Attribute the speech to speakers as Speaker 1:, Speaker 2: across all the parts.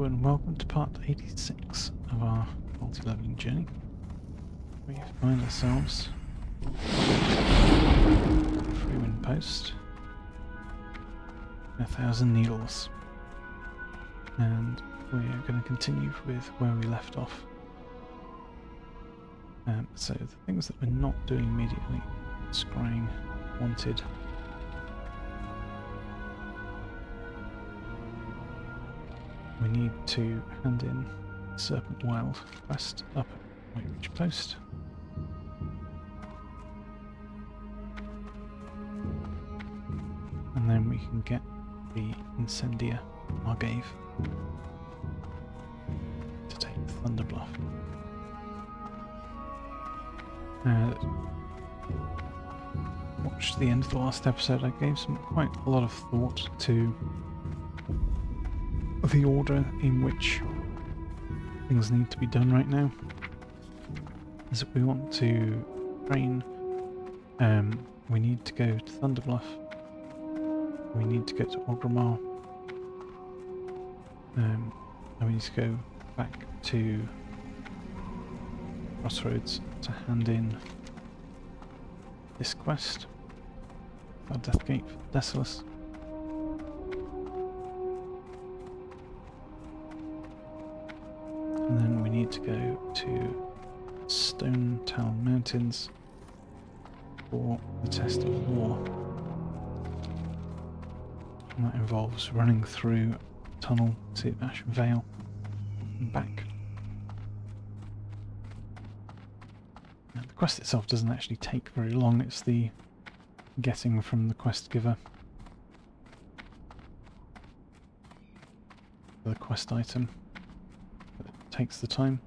Speaker 1: and welcome to part 86 of our multi-leveling journey. We find ourselves Freeman Post, 1,000 needles, and we're going to continue with where we left off. So the things that we're not doing immediately: scrying wanted. We need to hand in Serpent Wild quest up at White Post. And then we can get the Incendiar Margave to take Thunder Bluff. Watched the end of the last episode. I gave quite a lot of thought to the order in which things need to be done right now. As we want to train, we need to go to Thunderbluff, we need to go to Orgrimmar, and we need to go back to Crossroads to hand in this quest, our Deathgate for Desolace. And then we need to go to Stone Town Mountains for the Test of War. And that involves running through a tunnel to Ashen Vale and back. Now, the quest itself doesn't actually take very long, it's the getting from the quest giver the quest item that takes the time,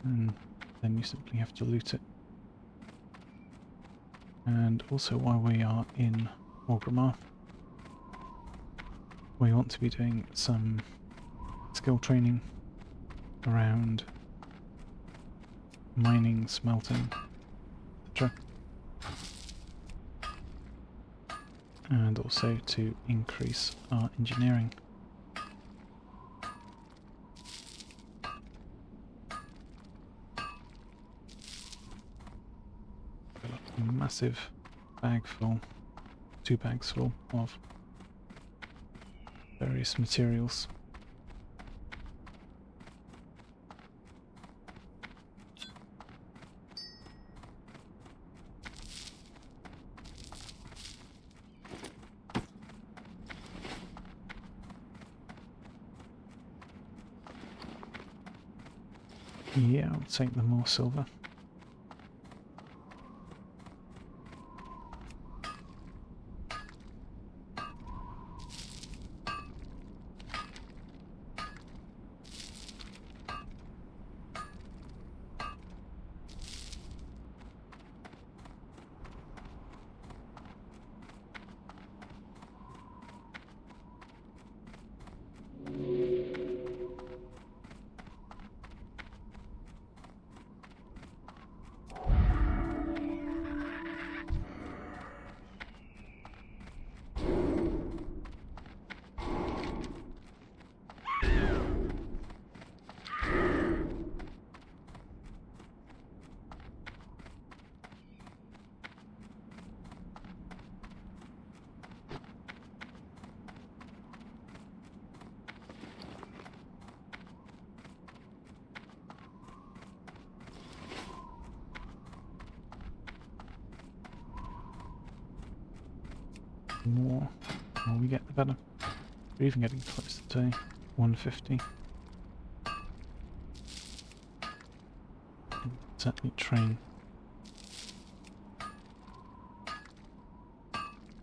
Speaker 1: and then you simply have to loot it. And also, while we are in Orgrimmar, we want to be doing some skill training around mining, smelting, etc. And also to increase our engineering. A massive bag full, 2 bags full of various materials. Yeah, I'll take the more silver. The more we get, the better. We're even getting close to 150. Certainly train.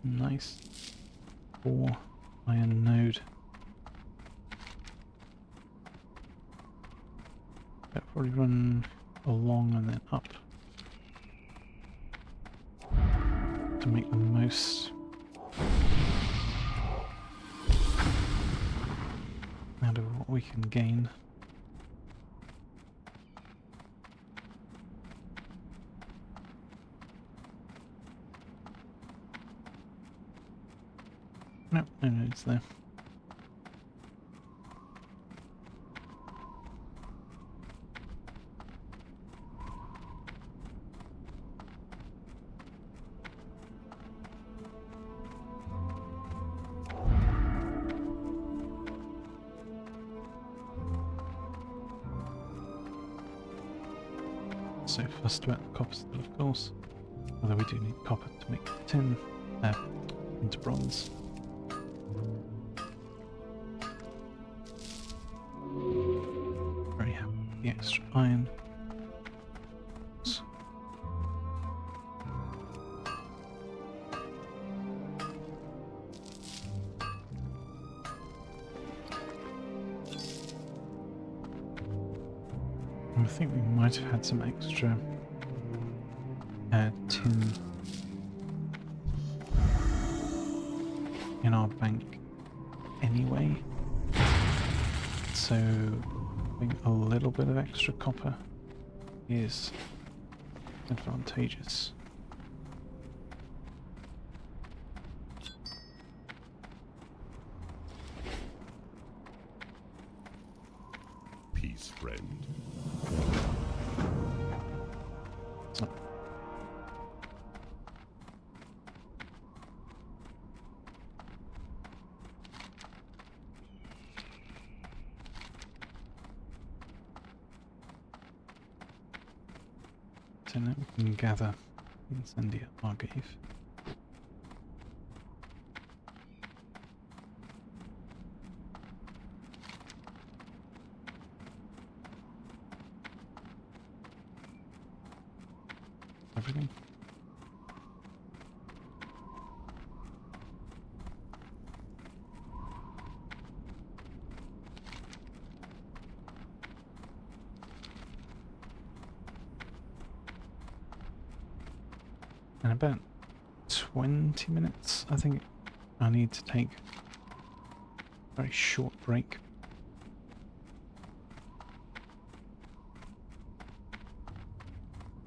Speaker 1: Nice. 4 iron node. That'll probably run along and then up to make the most out of what we can gain. Nope, no nodes there. so fussed about the copper still, of course. Although we do need copper to make tin into bronze. Very happy with the extra iron. I think we might have had some extra tin in our bank anyway, so having a little bit of extra copper is advantageous.
Speaker 2: Peace, friend.
Speaker 1: So now we can gather incendia Argave. Everything. In about 20 minutes, I think I need to take a very short break.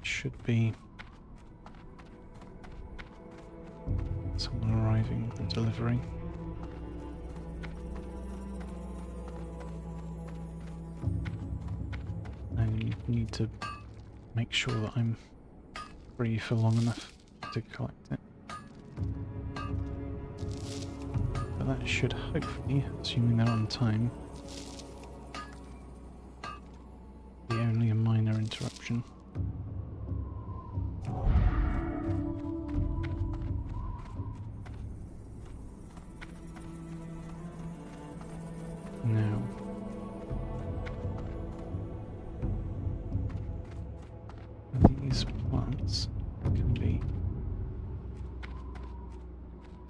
Speaker 1: Should be someone arriving with the delivery. I need to make sure that I'm free for long enough to collect it. But that should hopefully, assuming they're on time, be only a minor interruption. Now, these plants can be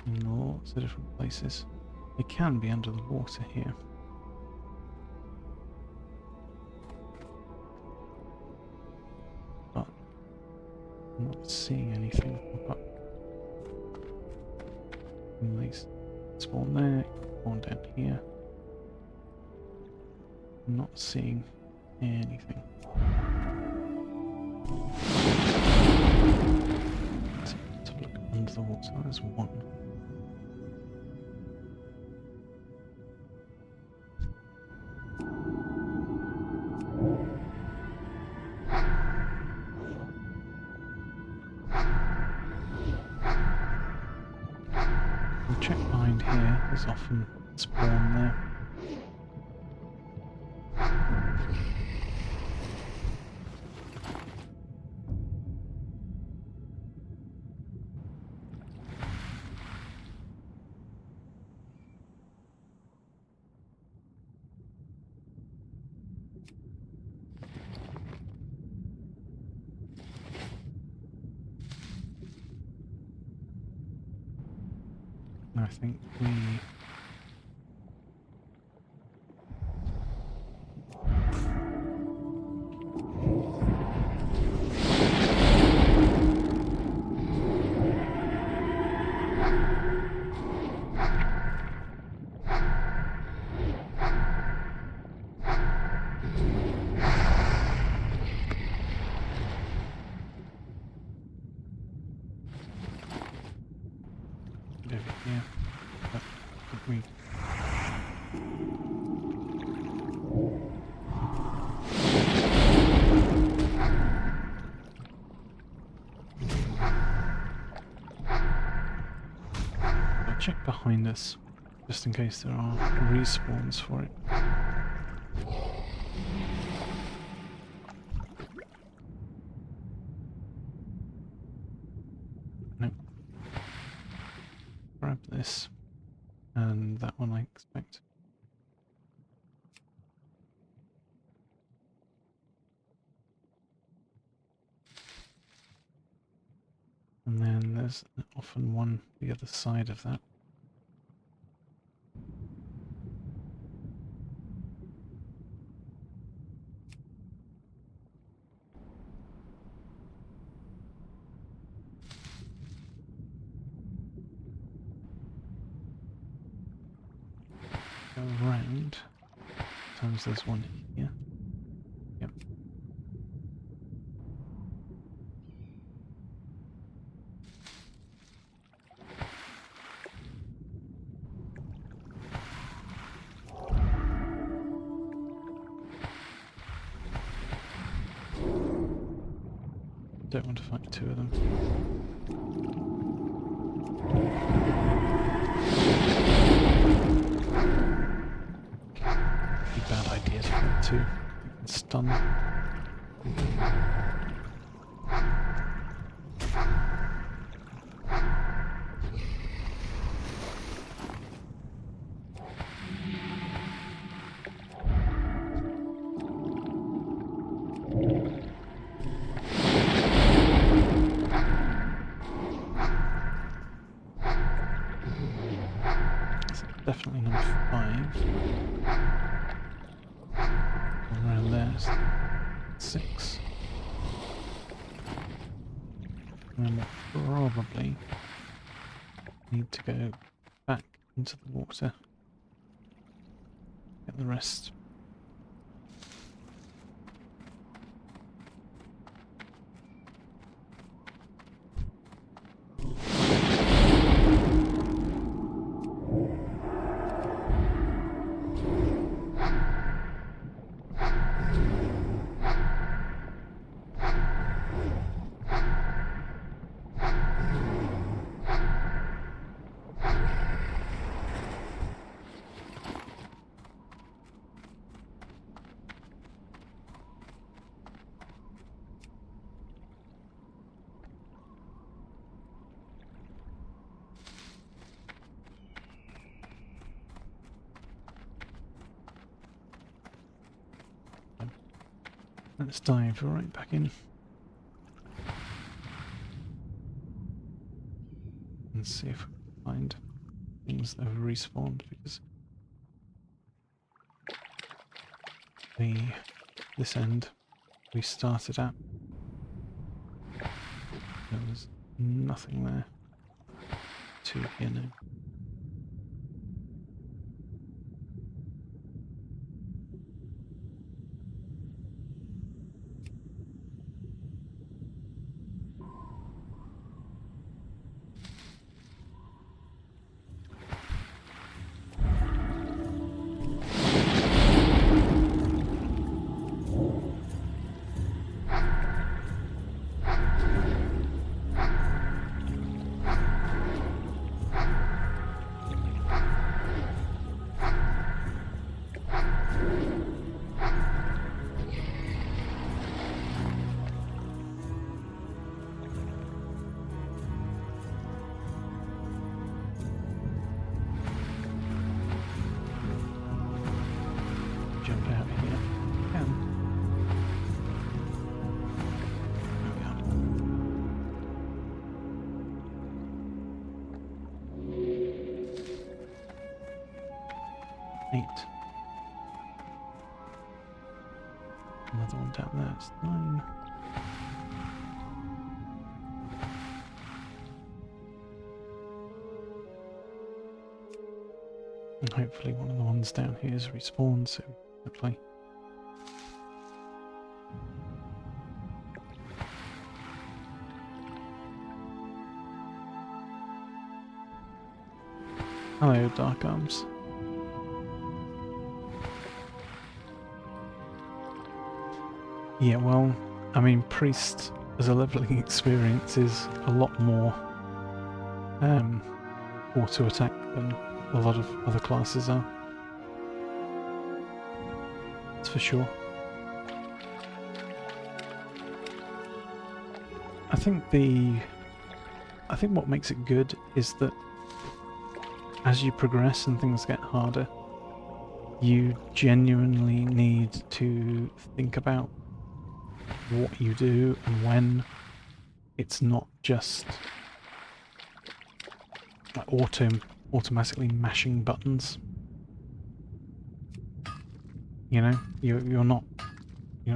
Speaker 1: in lots of different places. They can be under the water here. But I'm not seeing anything pop up. And they spawn there, spawn down here. I'm not seeing anything. To look under the water, there's one. We'll check behind here, there's often spawn there. I think we over here. But we I'll check behind us just in case there are respawns for it. grab this and that one I expect. And then there's often one the other side of that. Go around. Sometimes there's one here. Yep. Don't want to fight two of them. Bad idea to fight two. You can stun. Definitely number 5. Around there, 6. And then we'll probably need to go back into the water. Get the rest. Let's dive right back in. And see if we can find things that have respawned, because this end we started at, there was nothing there. 2 here now. Jump out here. Can. Oh god. 8. Another one down there. It's 9. And hopefully one of the ones down here is respawned soon. Hopefully. Hello, Dark Arms. Yeah, well, I mean, Priest as a leveling experience is a lot more auto attack than a lot of other classes are. That's for sure. I think what makes it good is that as you progress and things get harder, you genuinely need to think about what you do and when. It's not just like automatically mashing buttons. You know, you're not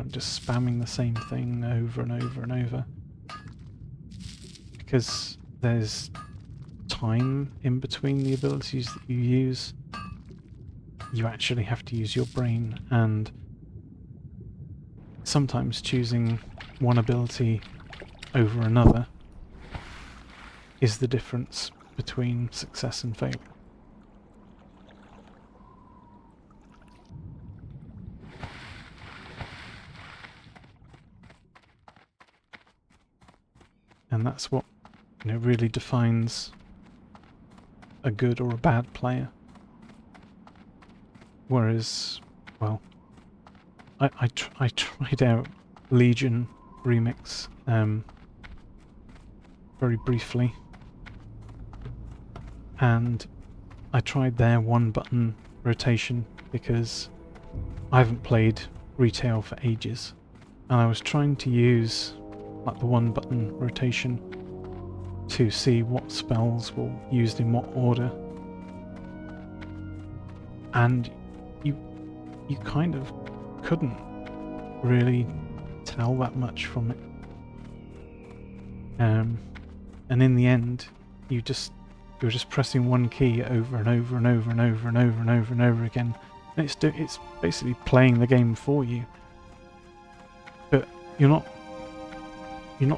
Speaker 1: just spamming the same thing over and over and over, because there's time in between the abilities that you use. You actually have to use your brain, and sometimes choosing one ability over another is the difference between success and failure. And that's what, really defines a good or a bad player. Whereas, well, I tried out Legion Remix very briefly, and I tried their one button rotation because I haven't played retail for ages, and I was trying to use like the one button rotation to see what spells were used in what order, and you kind of couldn't really tell that much from it. And in the end, you're just pressing one key over and over and over and over and over and over and over again, and it's basically playing the game for you. But you're not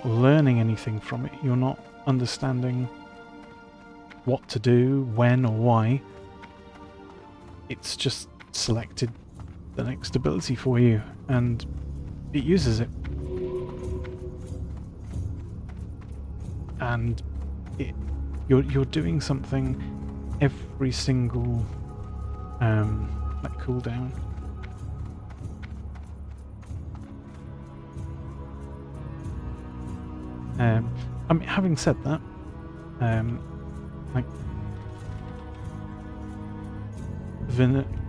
Speaker 1: learning anything from it. You're not understanding what to do, when or why. It's just selected the next ability for you, and it uses it. And you're doing something every single like cooldown. I mean, having said that, like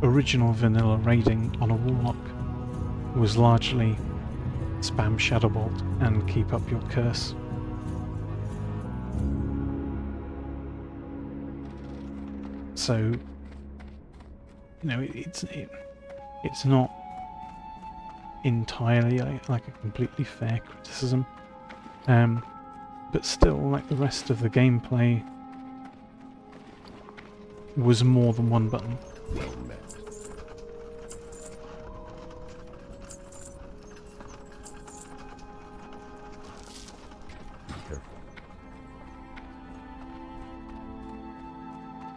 Speaker 1: original vanilla raiding on a warlock was largely spam Shadowbolt and keep up your curse. So, it's not entirely like a completely fair criticism, but still, like, the rest of the gameplay was more than one button.
Speaker 2: Well met. Careful.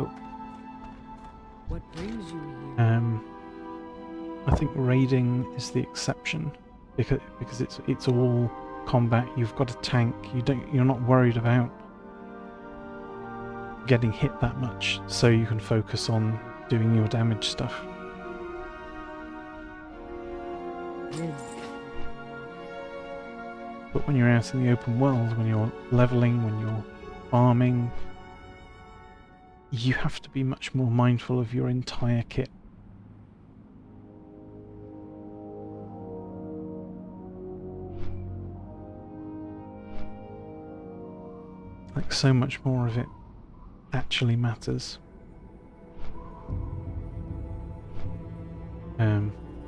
Speaker 1: Oh.
Speaker 3: What brings you here?
Speaker 1: I think raiding is the exception because it's all combat. You've got a tank. You're not worried about getting hit that much, so you can focus on doing your damage stuff. But when you're out in the open world, when you're leveling, when you're farming, you have to be much more mindful of your entire kit. Like, so much more of it actually matters.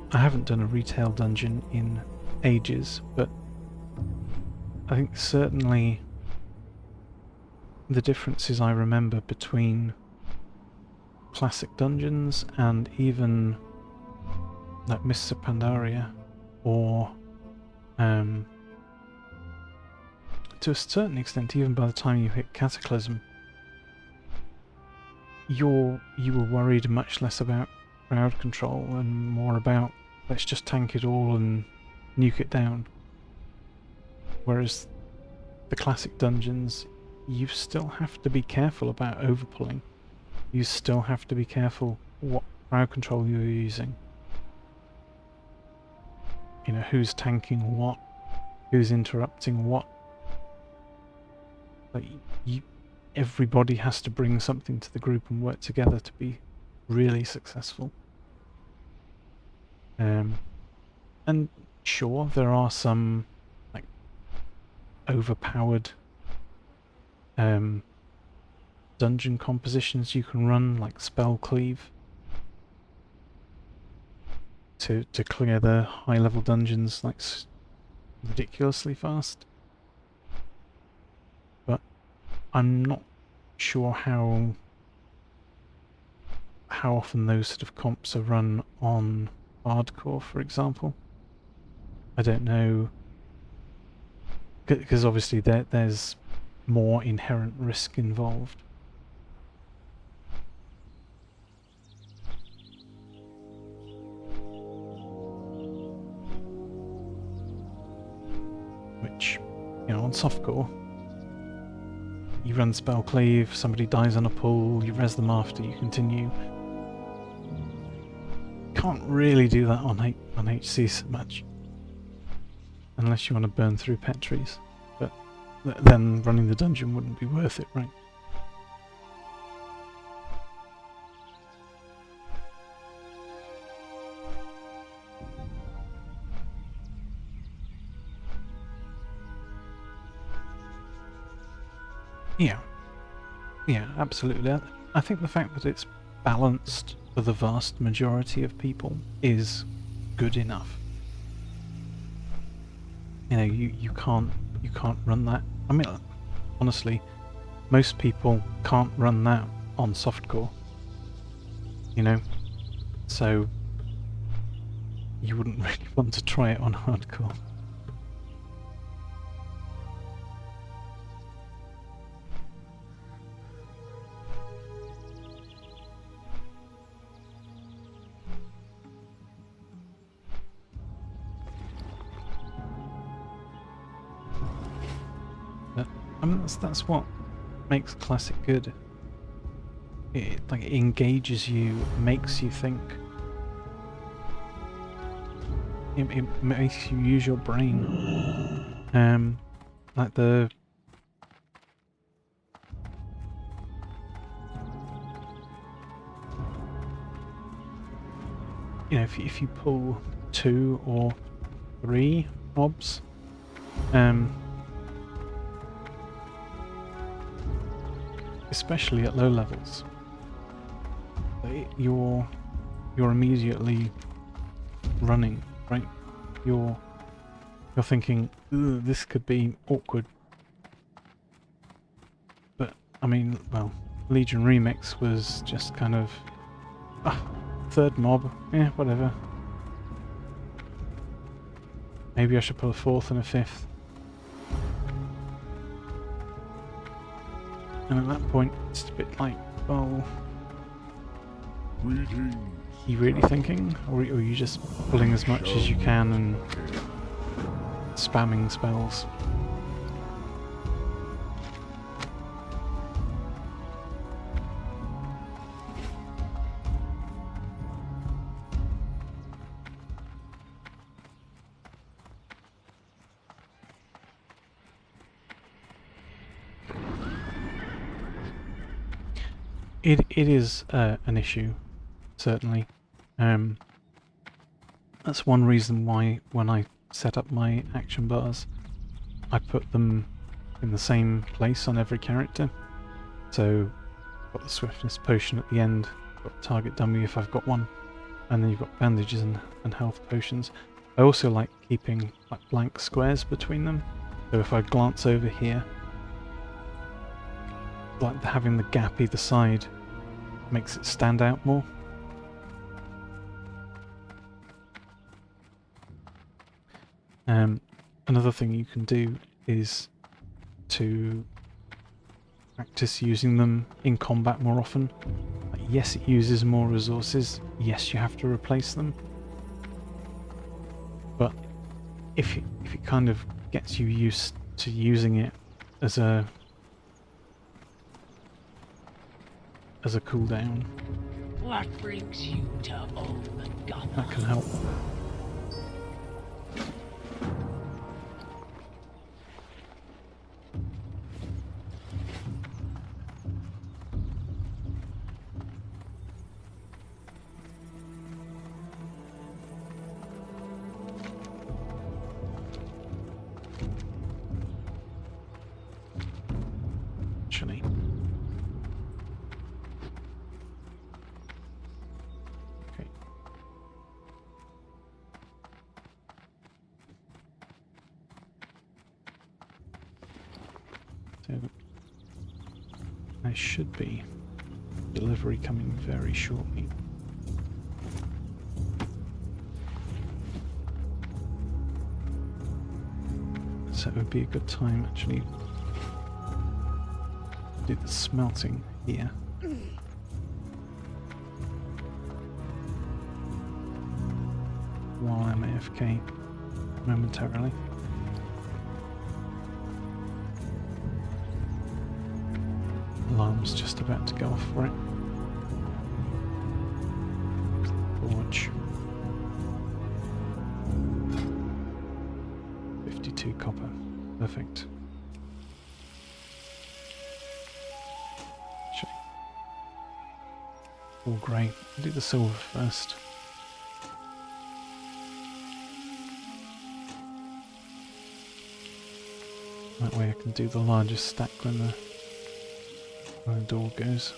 Speaker 1: I haven't done a retail dungeon in ages, but I think certainly the differences I remember between classic dungeons and even like Mists of Pandaria, or to a certain extent even by the time you hit Cataclysm, you were worried much less about crowd control and more about, let's just tank it all and nuke it down. Whereas the classic dungeons, you still have to be careful about overpulling. You still have to be careful what crowd control you're using. You know, who's tanking what, who's interrupting what. Like, everybody has to bring something to the group and work together to be really successful. And sure, there are some like overpowered dungeon compositions you can run, like spell cleave, to clear the high level dungeons like ridiculously fast. But I'm not sure how often those sort of comps are run on hardcore, for example. I don't know, because obviously there's more inherent risk involved. Which, you know, on softcore, you run spell cleave, somebody dies on a pull, you res them after, you continue. Can't really do that on HC so much, unless you want to burn through pet trees. But then running the dungeon wouldn't be worth it, right? Yeah, absolutely. I think the fact that it's balanced for the vast majority of people is good enough. You know, you can't run that. I mean, honestly, most people can't run that on softcore. You know, so you wouldn't really want to try it on hardcore. I mean, that's what makes classic good. It engages you, makes you think. It makes you use your brain. Like the you know, if you pull 2 or 3 mobs, especially at low levels, you're immediately running, right? You're thinking, "Ugh, this could be awkward." But I mean, well, Legion Remix was just kind of 3rd mob, yeah, whatever. Maybe I should pull a 4th and a 5th. And at that point, it's a bit like, well,
Speaker 2: Greetings.
Speaker 1: are you really thinking? Or are you just pulling as much as you can and spamming spells? It is an issue, certainly. That's one reason why when I set up my action bars, I put them in the same place on every character. So, got the swiftness potion at the end, got target dummy if I've got one, and then you've got bandages and health potions. I also like keeping like blank squares between them. So if I glance over here, like having the gap either side makes it stand out more. Another thing you can do is to practice using them in combat more often. Like, yes, it uses more resources. Yes, you have to replace them. But if it kind of gets you used to using it as a cooldown,
Speaker 3: What brings you to old Gotham?
Speaker 1: that can help. There should be delivery coming very shortly. So it would be a good time actually to do the smelting here. While I'm AFK momentarily. Alarm's just about to go off for it. Forge. 52 copper. Perfect. Actually, all grey. I'll do the silver first. That way I can do the largest stack when the door goes.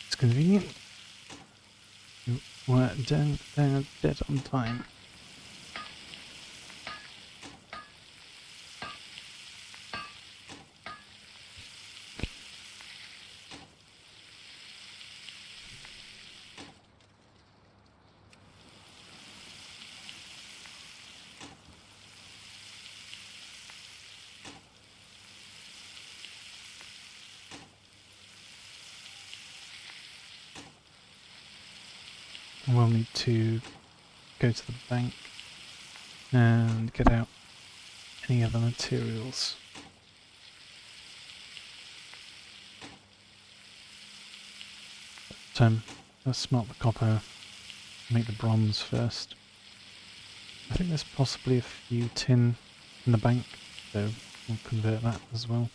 Speaker 1: It's convenient. We're dead on time. We'll need to go to the bank and get out any other materials. But let's smelt the copper, make the bronze first. I think there's possibly a few tin in the bank, so we'll convert that as well.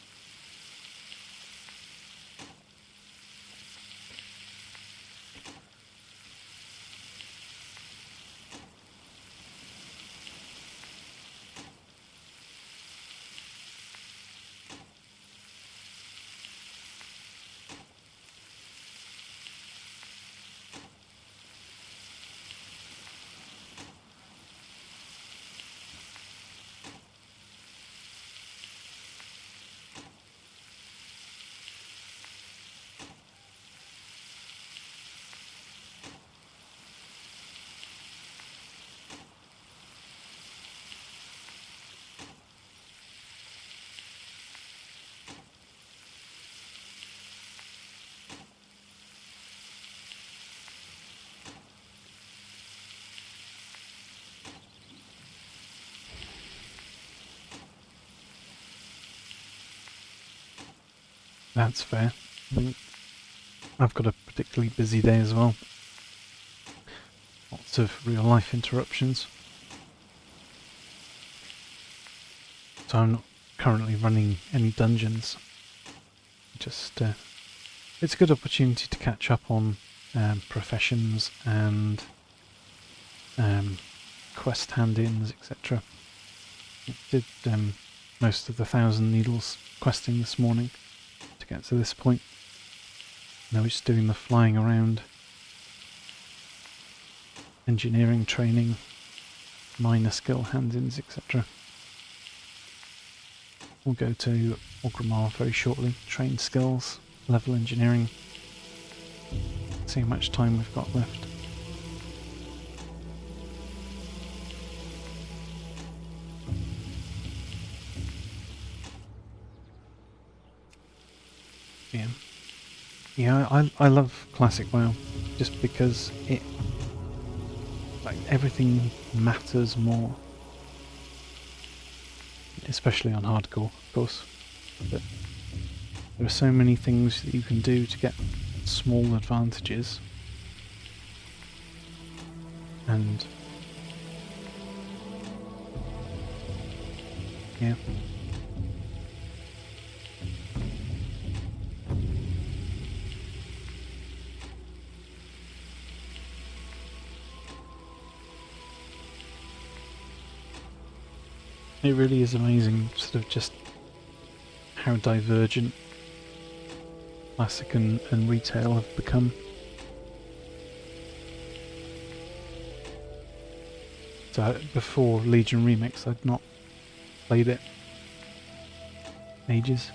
Speaker 1: That's fair. I think I've got a particularly busy day as well. Lots of real life interruptions. So I'm not currently running any dungeons. Just it's a good opportunity to catch up on professions and quest hand-ins, etc. I did most of the 1,000 Needles questing this morning to get to this point. Now we're just doing the flying around, engineering training, minor skill hand-ins, etc. We'll go to Orgrimmar very shortly, train skills, level engineering, see how much time we've got left. Yeah. Yeah, I love classic WoW just because it, like, everything matters more. Especially on hardcore, of course. But there are so many things that you can do to get small advantages. And yeah. It really is amazing, sort of just how divergent classic and retail have become. So before Legion Remix, I'd not played it ages.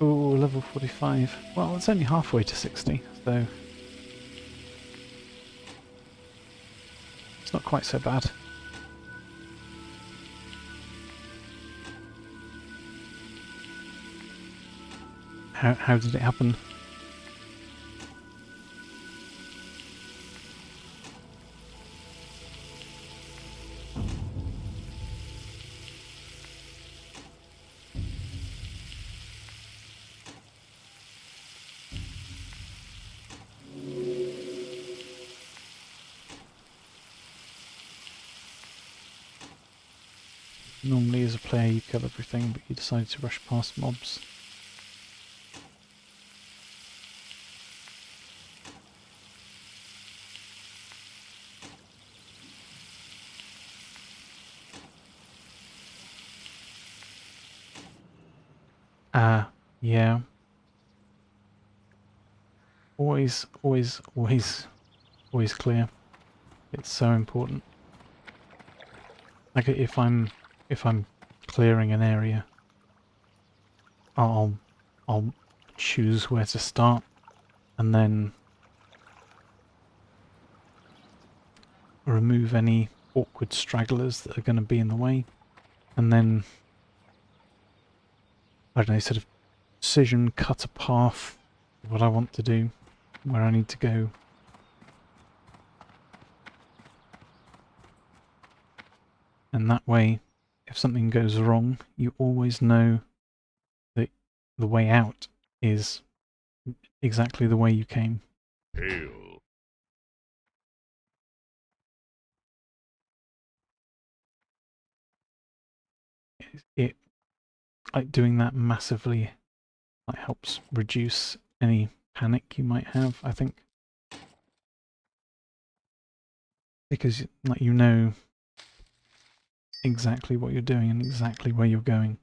Speaker 1: Oh, level 45. Well, it's only halfway to 60, so it's not quite so bad. How did it happen? Normally as a player you kill everything, but you decided to rush past mobs. Yeah. Always clear. It's so important. Like if I'm clearing an area, I'll choose where to start, and then remove any awkward stragglers that are going to be in the way, and then I don't know, sort of precision cut a path of what I want to do, where I need to go. And that way, if something goes wrong, you always know that the way out is exactly the way you came.
Speaker 2: Hail.
Speaker 1: It like doing that massively helps reduce any panic you might have, I think. Because like you know exactly what you're doing and exactly where you're going.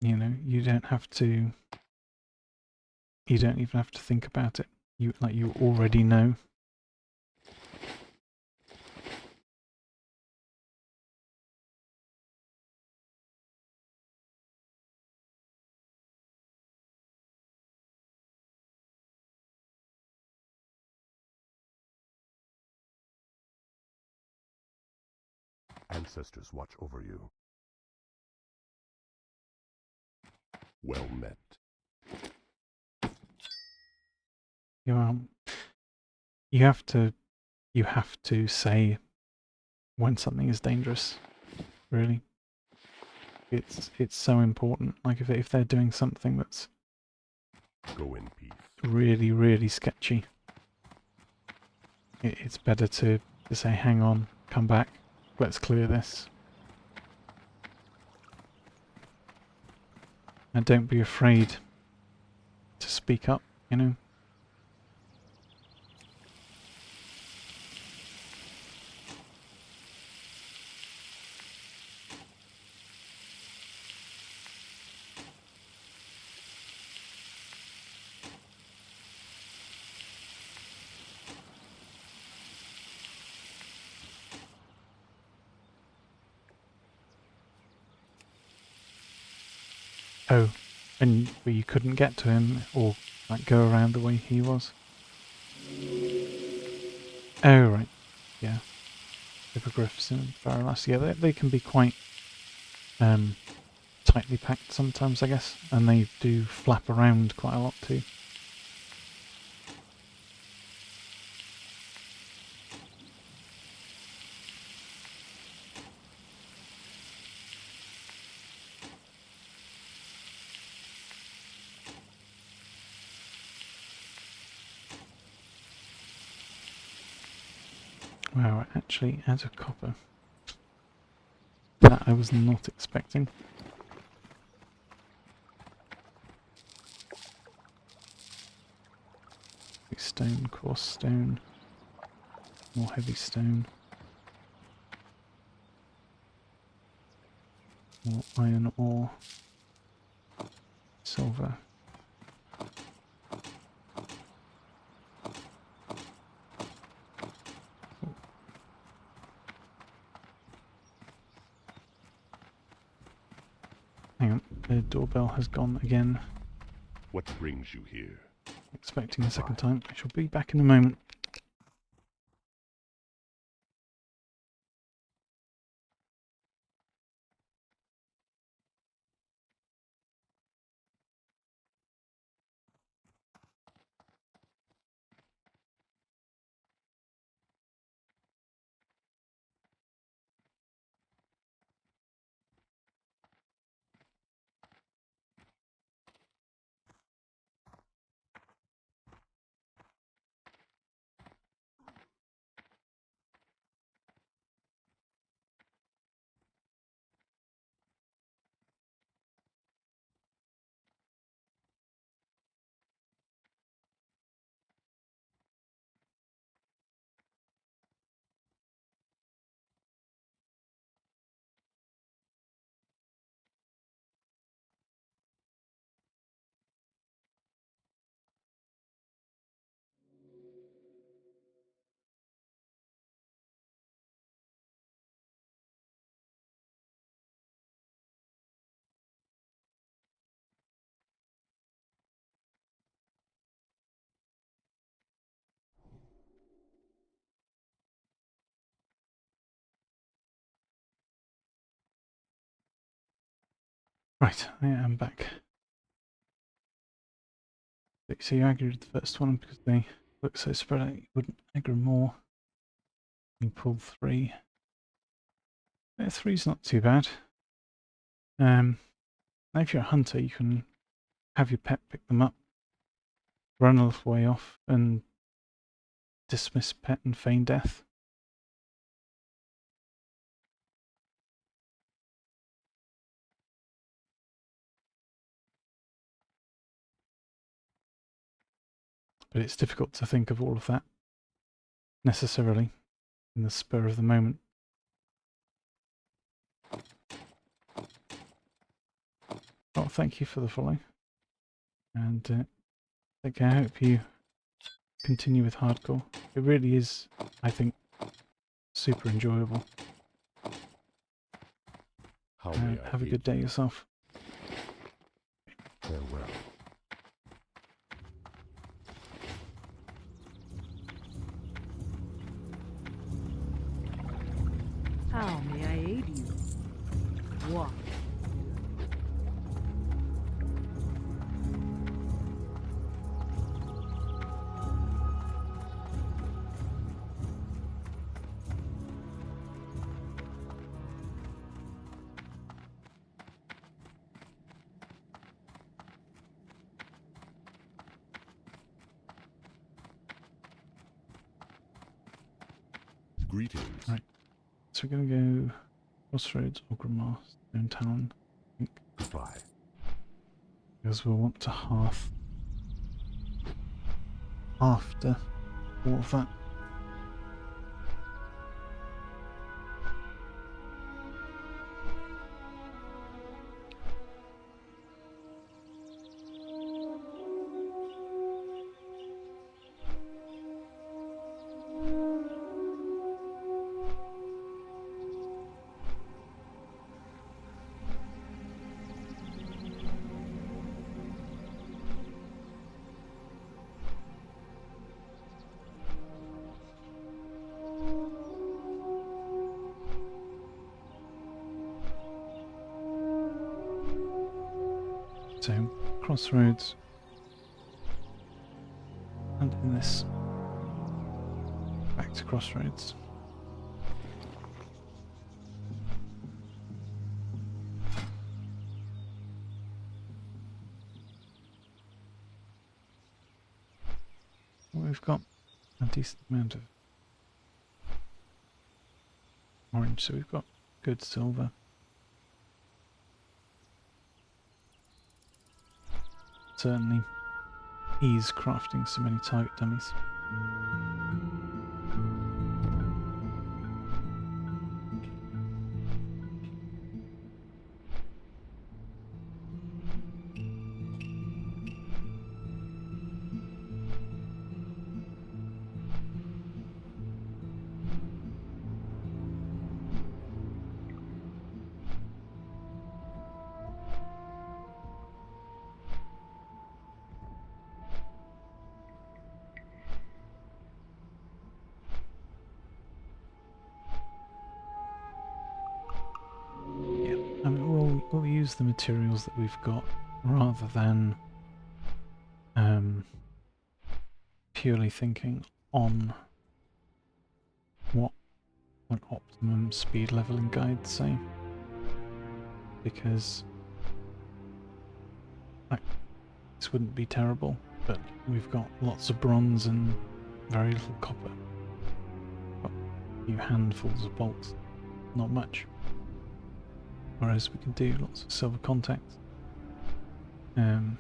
Speaker 1: You know, you don't even have to think about it. You already know.
Speaker 2: Ancestors watch over you. Well met.
Speaker 1: You have to say when something is dangerous. Really, it's so important. Like if they're doing something that's
Speaker 2: Go in peace.
Speaker 1: really sketchy, it's better to say, hang on, come back, let's clear this. And don't be afraid to speak up, you know. Oh, and where you couldn't get to him or like go around the way he was. Oh right, yeah. Hippogriffs and Barrelass, yeah, they can be quite tightly packed sometimes, I guess, and they do flap around quite a lot too. Wow, actually out of copper. That I was not expecting. Stone, coarse stone, more heavy stone, more iron ore, silver. Hang on, the doorbell has gone again.
Speaker 2: What brings you here?
Speaker 1: Expecting a second time. I shall be back in a moment. Right, I am back. So you aggroed the first one because they look so spread out, you wouldn't aggro more. You pulled 3. 3's not too bad. Now if you're a hunter, you can have your pet pick them up, run a little way off, and dismiss pet and feign death. But it's difficult to think of all of that necessarily in the spur of the moment. Oh, thank you for the follow. And okay, I hope you continue with hardcore. It really is, I think, super enjoyable.
Speaker 2: How may I
Speaker 1: Have a
Speaker 2: aid
Speaker 1: good day
Speaker 2: you?
Speaker 1: yourself.
Speaker 2: Farewell.
Speaker 4: How may I aid you? What?
Speaker 2: Greetings.
Speaker 1: Right. So we're going to go Crossroads or Grimar, Stone Talon, I think,
Speaker 2: Goodbye.
Speaker 1: because we'll want to half after all of that. So, Crossroads, and in this, back to Crossroads. We've got a decent amount of orange, so we've got good silver. Certainly ease crafting so many target dummies. Yeah, I mean, we'll use the materials that we've got rather than purely thinking on what an optimum speed leveling guide say, because this wouldn't be terrible, but we've got lots of bronze and very little copper. Got a few handfuls of bolts, not much. Whereas we can do lots of silver contacts. You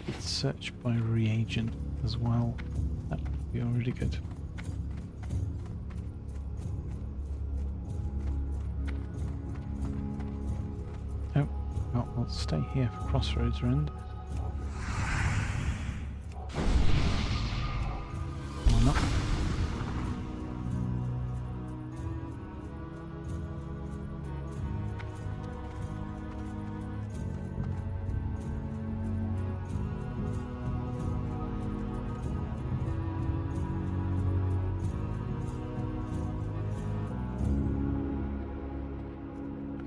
Speaker 1: could search by reagent as well. That would be already good. Oh, well, we'll stay here for Crossroads Rend. Why not?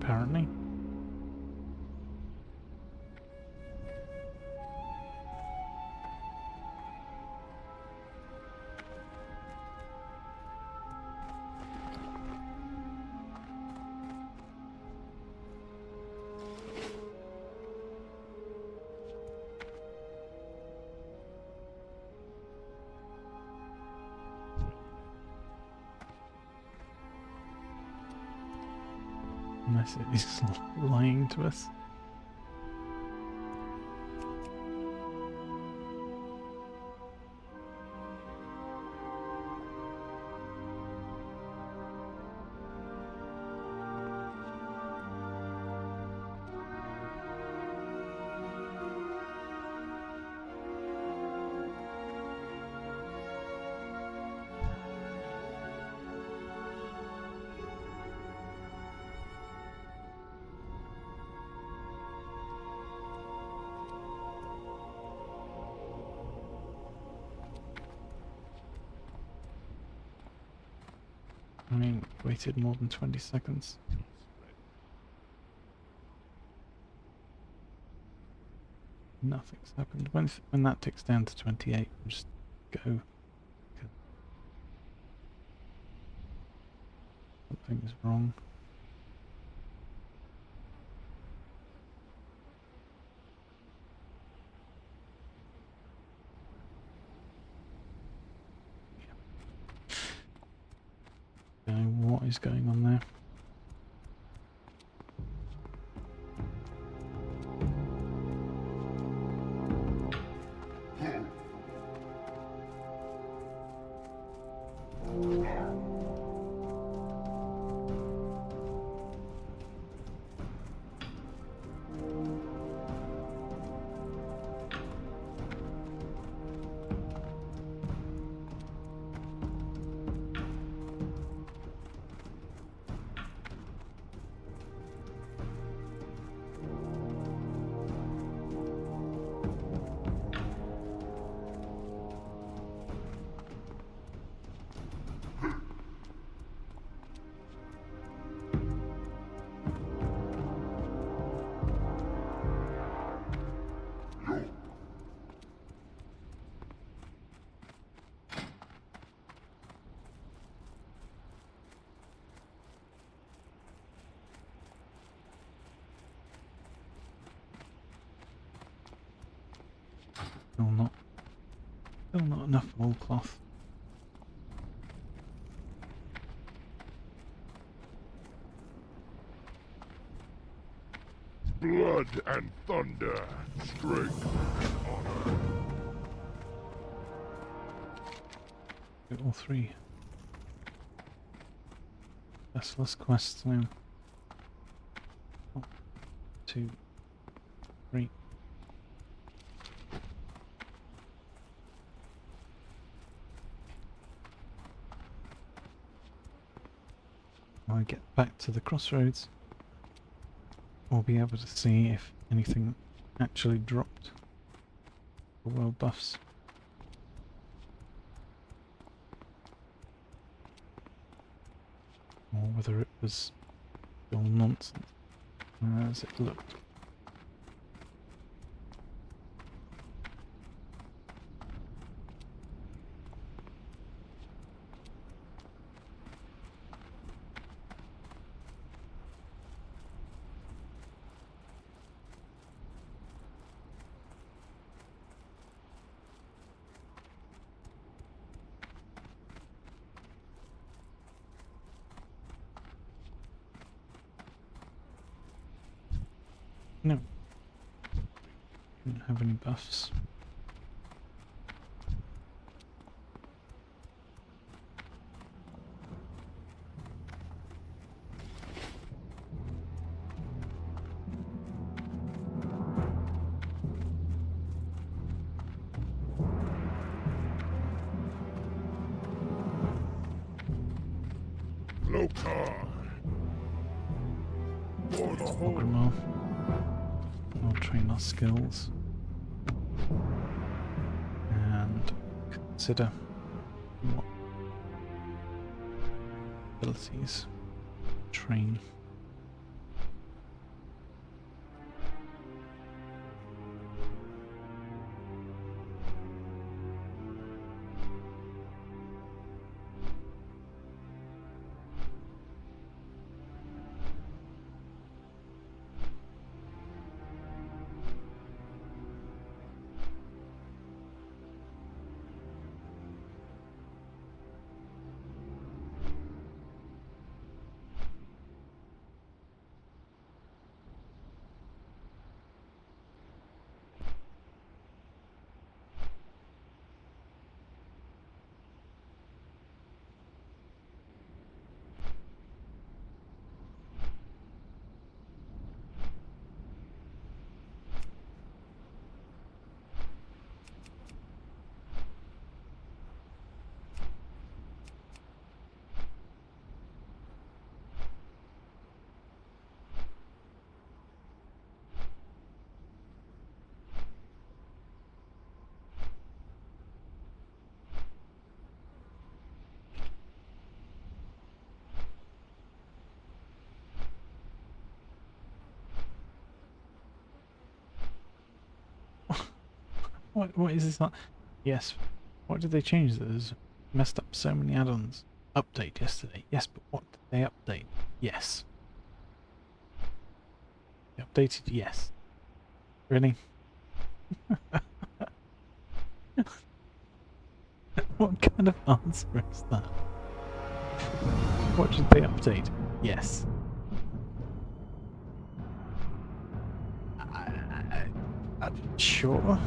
Speaker 1: Apparently. Unless it is lying to us. I mean, waited more than 20 seconds. Nothing's happened. When that ticks down to 28, we'll just go. Something's wrong. is going on there. Still not enough wool cloth.
Speaker 2: Blood and thunder, strength and honor.
Speaker 1: Get all three. Restless quests now. 1, 2, 3. When I get back to the crossroads, we'll be able to see if anything actually dropped for world buffs. Or whether it was all nonsense as it looked. No. Didn't have any buffs.
Speaker 2: Lokar. For the whole.
Speaker 1: Ogrimmar. We'll train our skills and consider what abilities train. What is this not? Yes. What did they change that has messed up so many add-ons? Update yesterday. Yes, but what did they update? Yes. They updated yes. Really? What kind of answer is that? What did they update? Yes. Sure.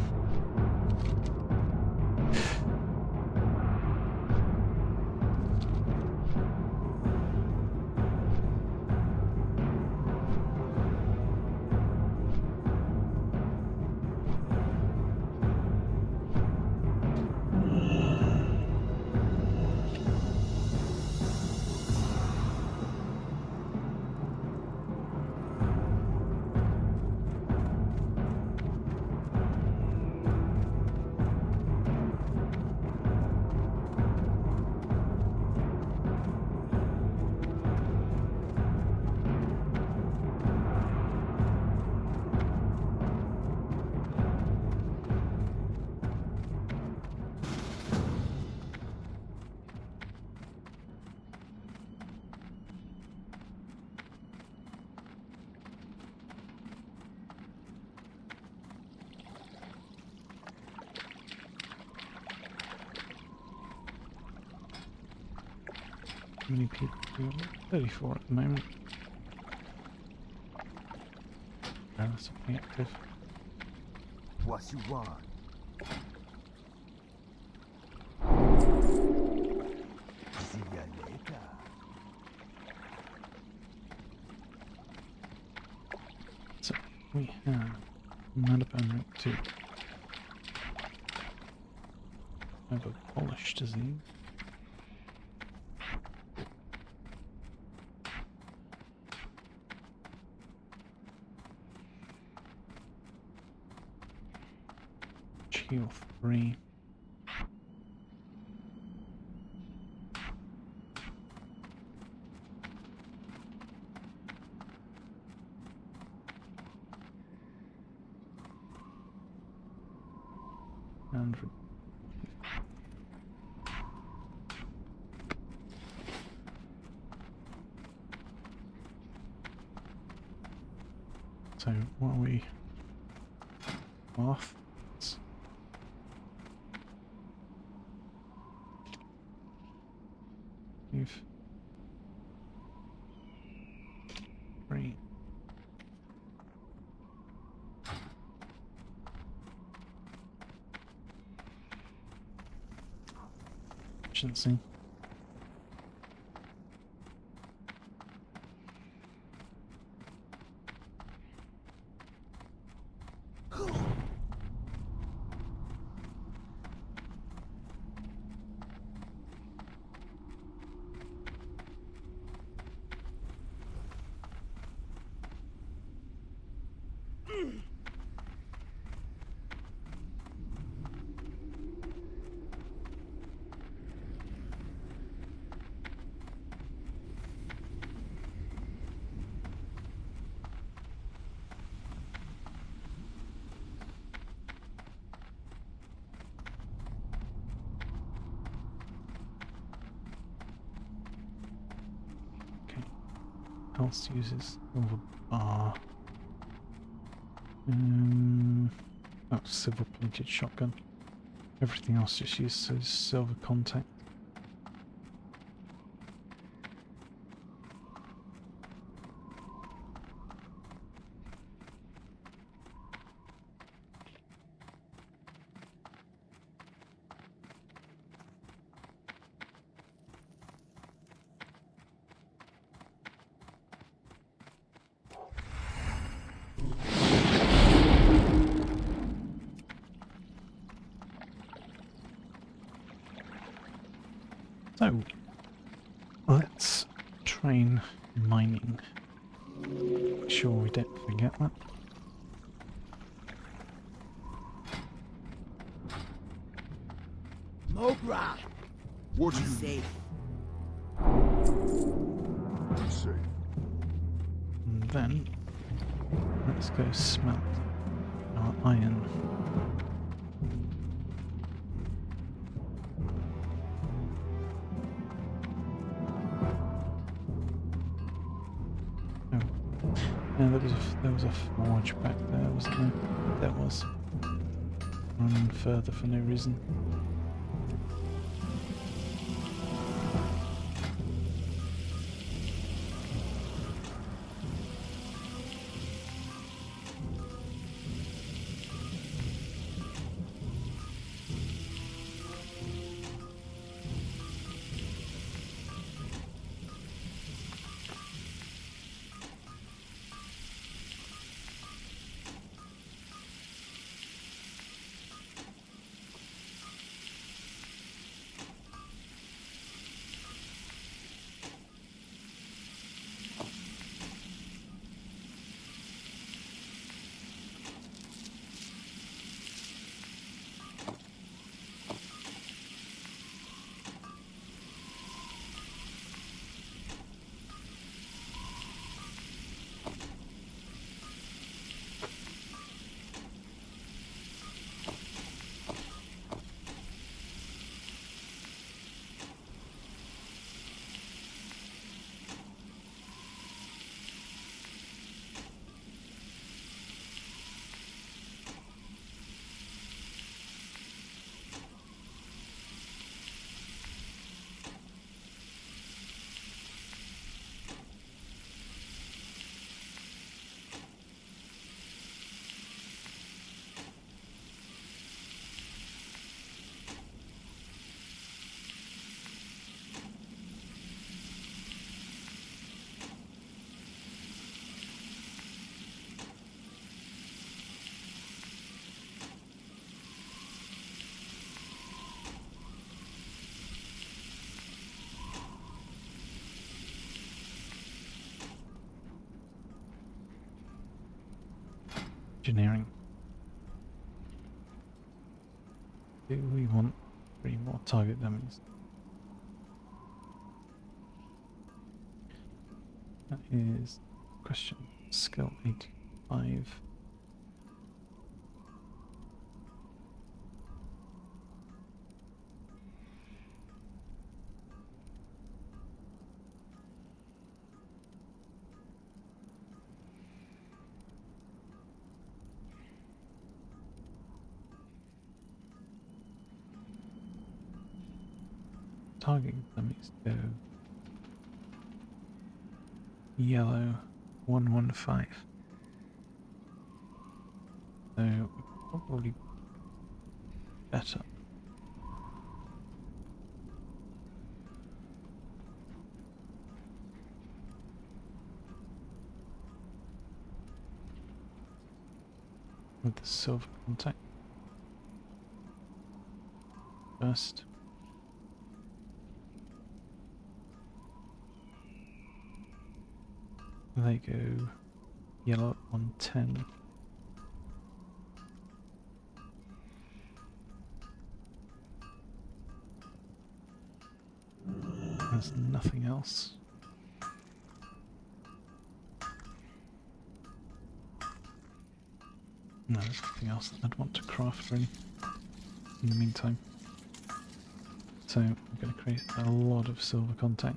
Speaker 1: How many people do we have? 34 at the moment. Relatively active.
Speaker 5: What you want? See ya later.
Speaker 1: So we have Madaban Rank 2. Have a Polish disease. Heal 3. And so what are we off? We've 3. Efficiency. Else uses silver bar. Oh, silver plated shotgun. Everything else just uses silver contact. So, let's train mining. Make sure we don't forget that.
Speaker 5: Mogra!
Speaker 2: What
Speaker 5: Be
Speaker 2: do you
Speaker 5: safe.
Speaker 2: say?
Speaker 1: And then, let's go smelt our iron. Yeah, there was a forge back there, wasn't there? There was. Running further for no reason. Engineering. Do we want 3 more target dummies? That is question. Skill 85. Target dummies go yellow 115. So we're probably better. With the silver contact first. They go yellow at 110. There's nothing else. No, there's nothing else that I'd want to craft really in the meantime. So I'm going to create a lot of silver contact.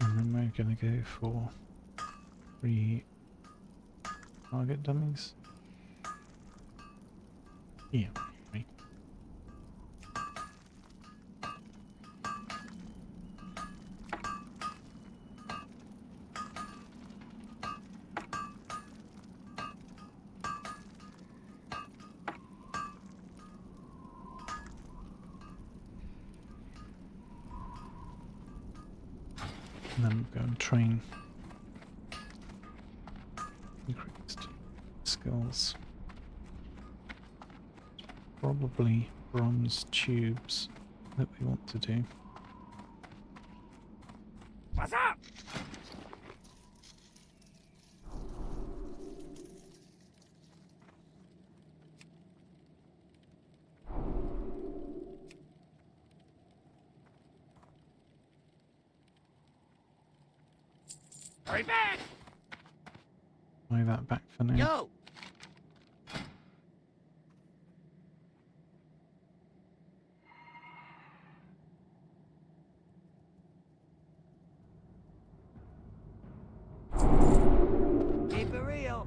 Speaker 1: And then we're going to go for 3 target dummies. Yeah, 3. And then we'll go and train increased skills. Probably bronze tubes that we want to do.
Speaker 5: What's up? Hurry back!
Speaker 1: Buy that back for now.
Speaker 5: Yo! Keep it real.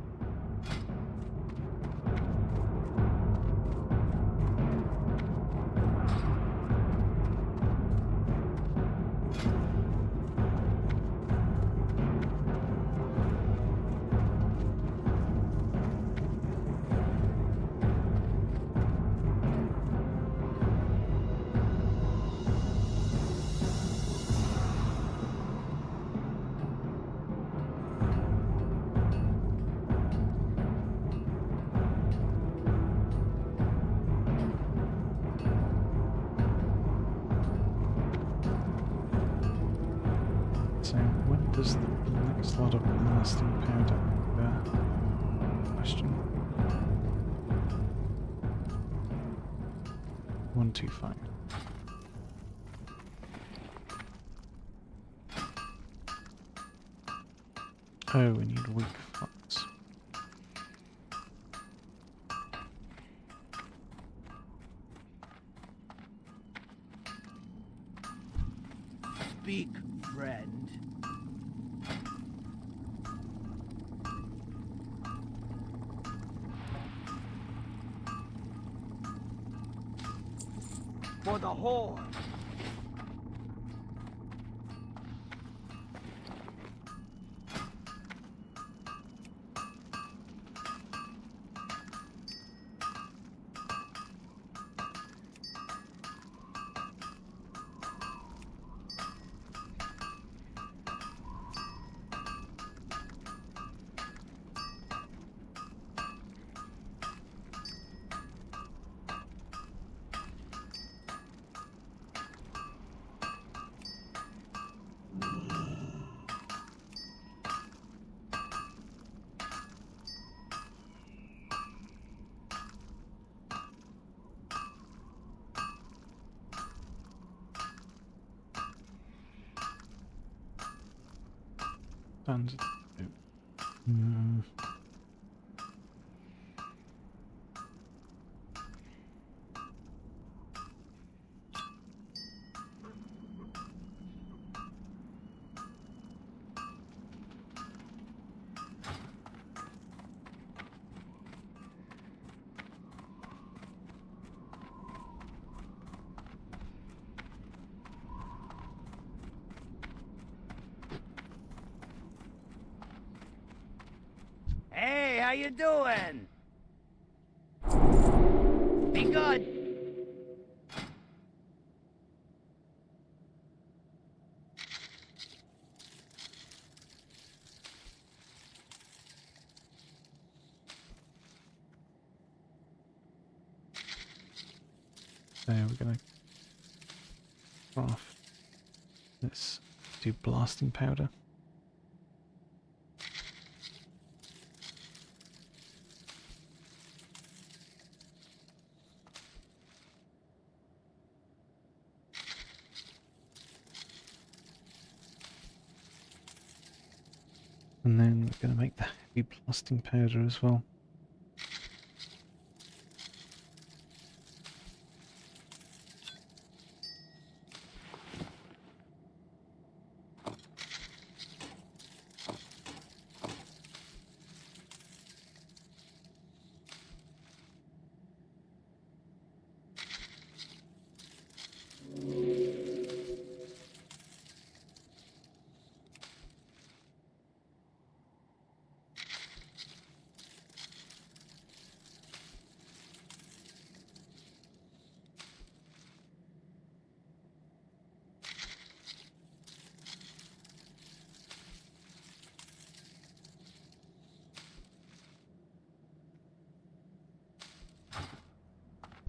Speaker 1: So when does the next lot of blasting powder question? 125. Oh, we need weak fox.
Speaker 5: Speak, friend. For the Horde.
Speaker 1: Standard. Mm.
Speaker 5: Hey, how you doing? Be good.
Speaker 1: So we're gonna craft this. Do blasting powder. And then we're going to make the heavy blasting powder as well.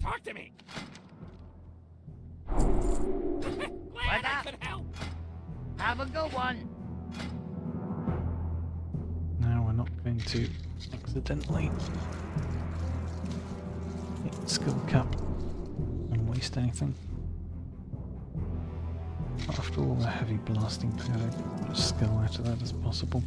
Speaker 5: Talk to me. Glad I could help. Have a good one.
Speaker 1: Now we're not going to accidentally hit the skill cap and waste anything. After all the heavy blasting powder, get as much skill out of that as possible.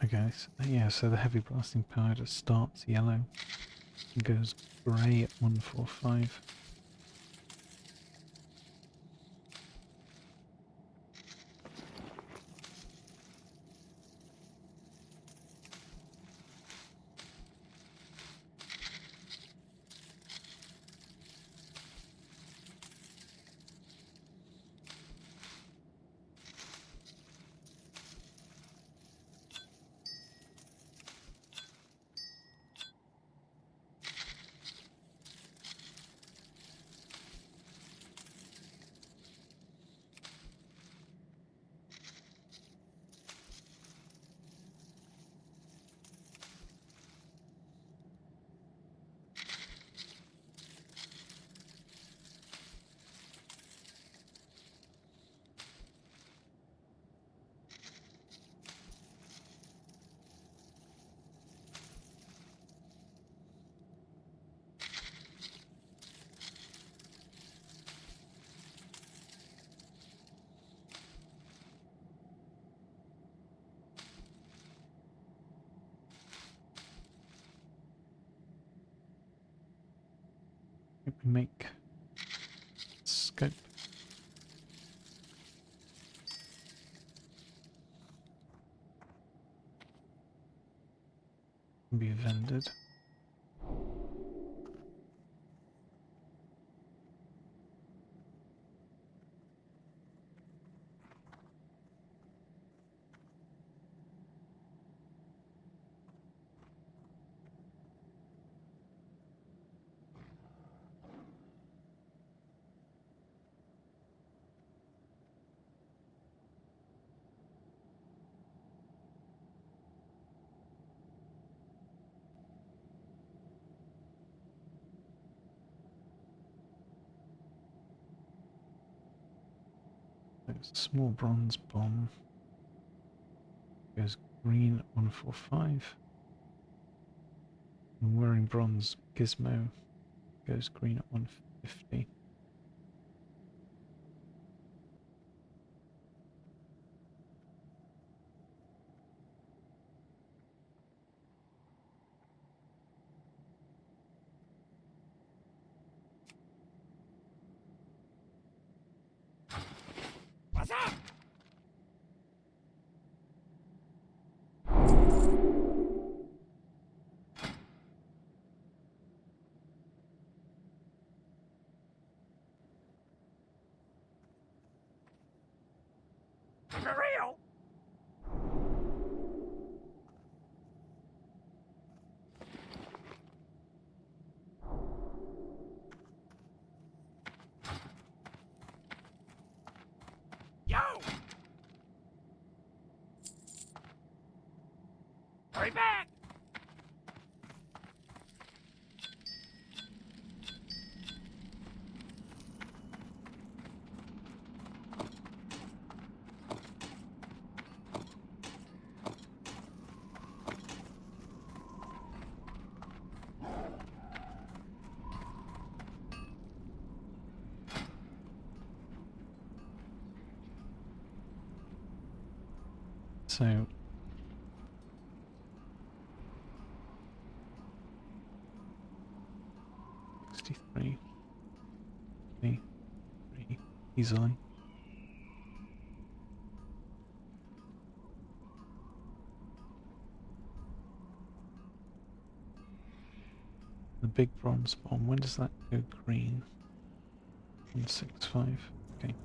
Speaker 1: Okay, so, yeah, so the heavy blasting powder starts yellow and goes grey at 145. We make scope. Be vended. it's a small bronze bomb. Goes green at 145. And wearing bronze gizmo goes green at 150.
Speaker 5: What's up? For real? Yo! Hurry back!
Speaker 1: So 63, 3 easily. The big bronze bomb, when does that go green? 165, okay.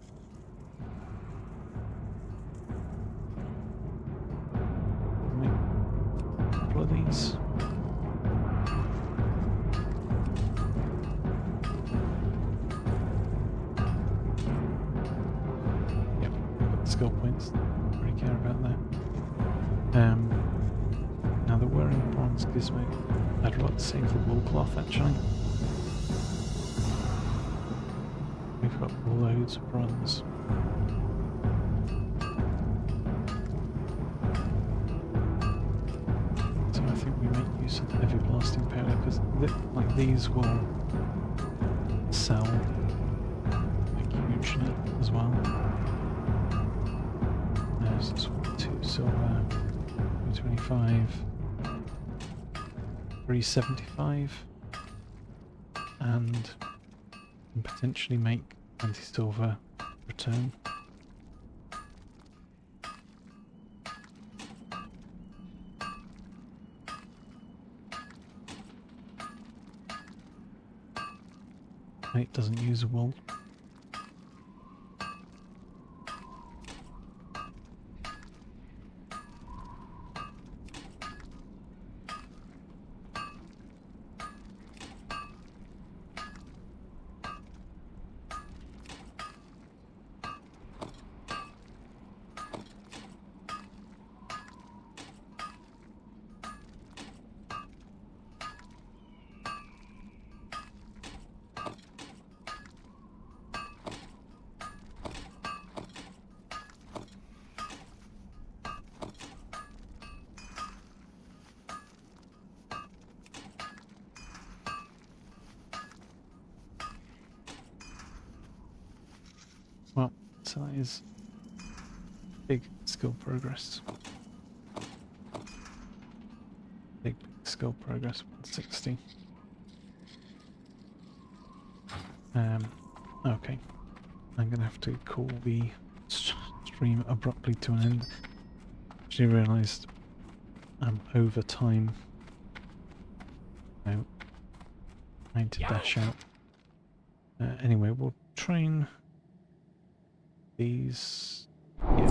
Speaker 1: Make a couple of these. Yep, we've got the skill points. Don't really care about that. Now the wearing bronze gizmo, I'd like to save the wool cloth actually. We've got loads of bronze. So I think we make use of the heavy blasting powder because like these will sell like hugely as well. There's 2 silver, 225, 375, and can potentially make 20 silver return. And it doesn't use wool. Well, so that is big skill progress. Big skill progress, 160. Okay. I'm gonna have to call the stream abruptly to an end. Actually realised I'm over time. Now, I need to dash out. Anyway, we'll train these. Yeah,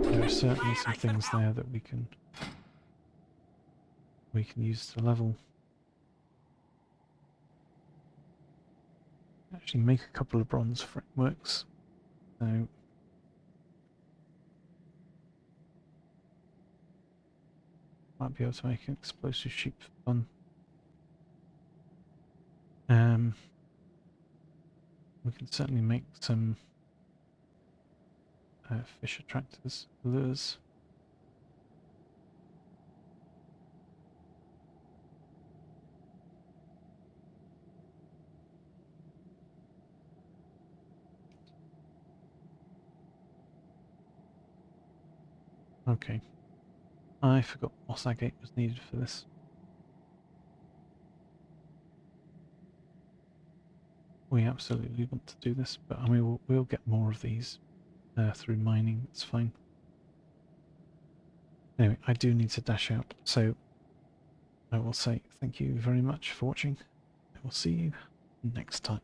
Speaker 1: there are certainly some things there that we can use to level. Actually, make a couple of bronze frameworks. So might be able to make an explosive sheep for fun. We can certainly make some fish attractors, lures. Okay. I forgot moss agate was needed for this. We absolutely want to do this, but I mean, we'll get more of these through mining, it's fine. Anyway, I do need to dash out, so I will say thank you very much for watching. I will see you next time.